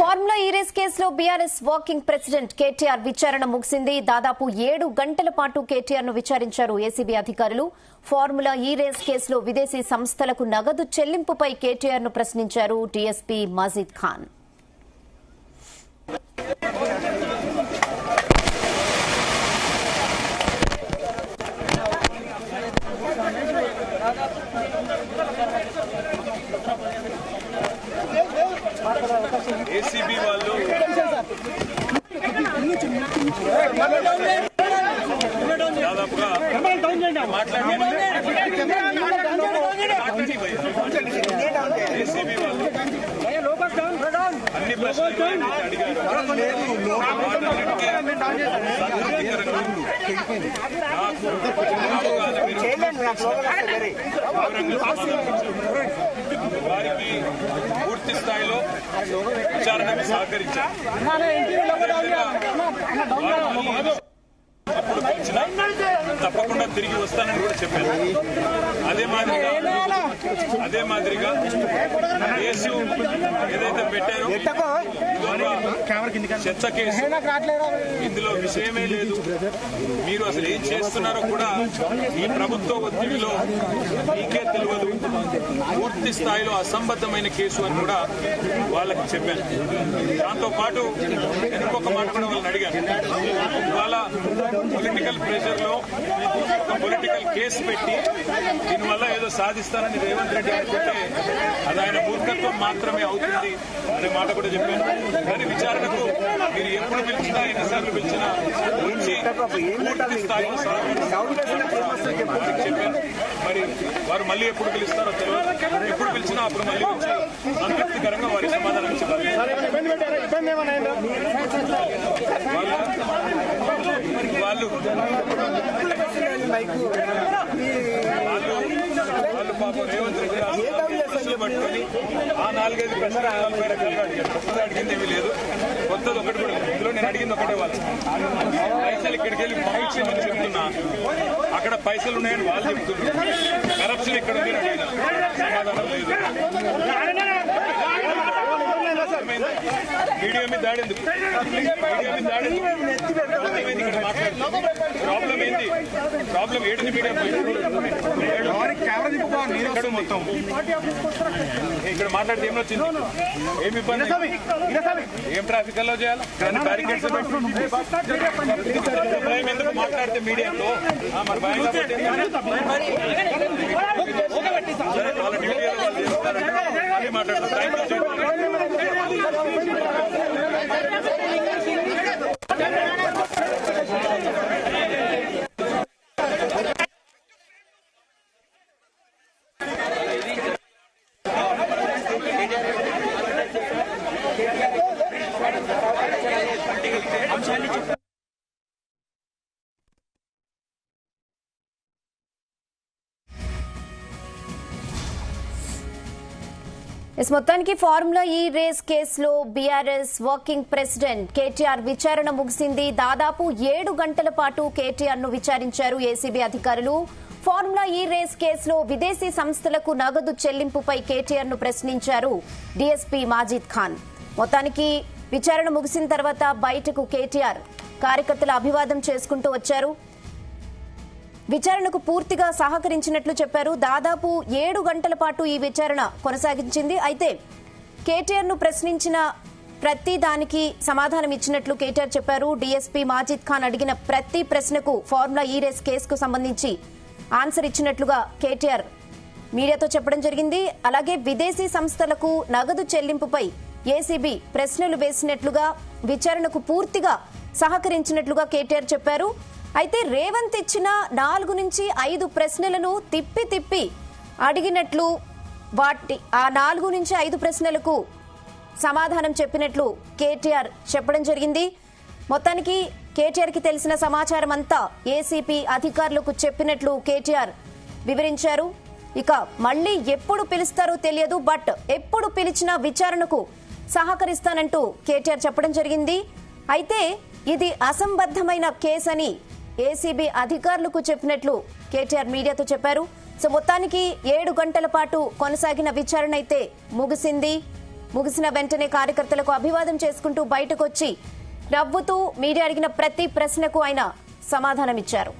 Formula ఈ race కేసులో BRS working president KTR విచారణ ముగిసింది. దాదాపు 7 గంటల పాటు కేటీఆర్ ను విచారించారు ఏసీబీ అధికారులు. ఫార్ములా ఈ రేస్ కేసులో విదేశీ సంస్థలకు నగదు చెల్లింపుపై కేటీఆర్ ను ప్రశ్నించారు డీఎస్పీ మజీద్ ఖాన్. ఏసీబీ వాళ్ళు దాదాపుగా ఏసీబీ వాళ్ళు అన్ని ప్రశ్నలు అడిగారు. వారికి పూర్తి స్థాయిలో విచారణకు సహకరించారు. ఎప్పుడు పిలిచినా తప్పకుండా తిరిగి వస్తానని కూడా చెప్పాను. అదే మాదిరిగా కేసు ఏదైతే పెట్టారో చెత్త కేసు, ఇందులో విషయమే లేదు, మీరు అసలు ఏం చేస్తున్నారో కూడా ఈ ప్రభుత్వ ఒత్తిడిలో మీకే తెలియదు, పూర్తి స్థాయిలో అసంబద్ధమైన కేసు అని కూడా వాళ్ళకి చెప్పాను. దాంతో పాటు ఇంకొక మాట కూడా వాళ్ళని అడిగాను. ఇవాళ పొలిటికల్ ప్రెషర్ లో పొలిటికల్ కేసు పెట్టి దీనివల్ల ఏదో సాధిస్తానని రేవంత్ రెడ్డి అనుకుంటే అది ఆయన మూర్ఖత్వం మాత్రమే అవుతుంది అనే మాట కూడా చెప్పాను. కానీ విచారణకు మీరు ఎప్పుడు పిలిచినా, ఎన్నిసార్లు పిలిచినా వచ్చి పూర్తి స్థాయిలో చెప్పాను. మరి వారు మళ్ళీ ఎప్పుడు పిలుస్తారో తెలియదు. ఎప్పుడు పిలిచినా అప్పుడు మళ్ళీ వచ్చి సంతృప్తికరంగా వారి సమాధానం చెప్పారు. వాళ్ళు పాపం రేవంత్ రెడ్డి పట్టుకొని ఆ 4-5 ప్రశ్నలు కొత్తగా అడిగింది ఏమీ లేదు, కొత్తది ఒకటి కూడా. ఇందులో నేను అడిగింది ఒకటే, వాళ్ళు పైసలు ఇక్కడికి వెళ్ళి పంపించమని చెప్తున్నా, అక్కడ పైసలు ఉన్నాయని వాళ్ళు చెప్తున్నారు. కరప్షన్ ఇక్కడ ఉంది అడిగిన సమాధానం లేదు. మీడియా మీద దాడి ఎందుకు? ఇక్కడ మాట్లాడుతుంది. ప్రాబ్లం ఏంటి? ప్రాబ్లం ఏడుంది మీడియా ఇక్కడ మాట్లాడితే ఏమి వచ్చింది? ఏమి ఇబ్బంది? ఏం ట్రాఫిక్ అలో చేయాలి? బ్యారికేడ్స్ భయం ఎందుకు మాట్లాడితే మీడియాతో? మరి భయం కాబట్టి వాళ్ళ డ్యూటీలో వాళ్ళు చేస్తారంటే మాట్లాడతారు. మొత్తానికి ఫార్ములా ఈ రేస్ కేసులో బీఆర్ఎస్ వర్కింగ్ ప్రెసిడెంట్ కేటీఆర్ విచారణ ముగిసింది. దాదాపు 7 గంటల పాటు కేటీఆర్ ను విచారించారు ఏసీబీ అధికారులు. ఫార్ములా ఈ రేస్ కేసులో విదేశీ సంస్థలకు నగదు చెల్లింపుపై కేటీఆర్ ను ప్రశ్నించారు డీఎస్పీ మజీద్ ఖాన్. మొత్తానికి విచారణ ముగిసిన తర్వాత బయటకు కేటీఆర్ కార్యకర్తల అభివాదం చేసుకుంటూ వచ్చారు. విచారణకు పూర్తిగా సహకరించినట్లు చెప్పారు. దాదాపు 7 గంటల పాటు ఈ విచారణ కొనసాగించింది. అయితే కేటీఆర్ ను ప్రశ్నించిన ప్రతి దానికి సమాధానం ఇచ్చినట్లు కేటీఆర్ చెప్పారు. డీఎస్పీ మజీద్ ఖాన్ అడిగిన ప్రతి ప్రశ్నకు ఫార్ములా ఈ రేస్ కేసుకు సంబంధించి ఆన్సర్ ఇచ్చినట్లుగా కేటీఆర్ మీడియాతో చెప్పడం జరిగింది. అలాగే విదేశీ సంస్థలకు నగదు చెల్లింపుపై ఏసీబీ ప్రశ్నలు వేసినట్లుగా, విచారణకు పూర్తిగా సహకరించినట్లుగా కేటీఆర్ చెప్పారు. అయితే రేవంత్ ఇచ్చిన 4 నుంచి 5 ప్రశ్నలను తిప్పి అడిగినట్లు, ఆ 4 నుంచి 5 ప్రశ్నలకు సమాధానం చెప్పినట్లు కేటీఆర్ చెప్పడం జరిగింది. మొత్తానికి కేటీఆర్ కి తెలిసిన సమాచారం అంతా ఏసీపీ అధికారులకు చెప్పినట్లు కేటీఆర్ వివరించారు. ఇక మళ్లీ ఎప్పుడు పిలుస్తారో తెలియదు, బట్ ఎప్పుడు పిలిచినా విచారణకు సహకరిస్తానంటూ కేటీఆర్ చెప్పడం జరిగింది. అయితే ఇది అసంబద్ధమైన కేసని ఏసీబీ అధికారులకు చెప్పినట్లు కేటీఆర్ మీడియాతో చెప్పారు. సో మొత్తానికి 7 గంటల పాటు కొనసాగిన విచారణ అయితే ముగిసింది. ముగిసిన వెంటనే కార్యకర్తలకు అభివాదం చేసుకుంటూ బయటకొచ్చి నవ్వుతూ మీడియా అడిగిన ప్రతి ప్రశ్నకు ఆయన సమాధానమిచ్చారు.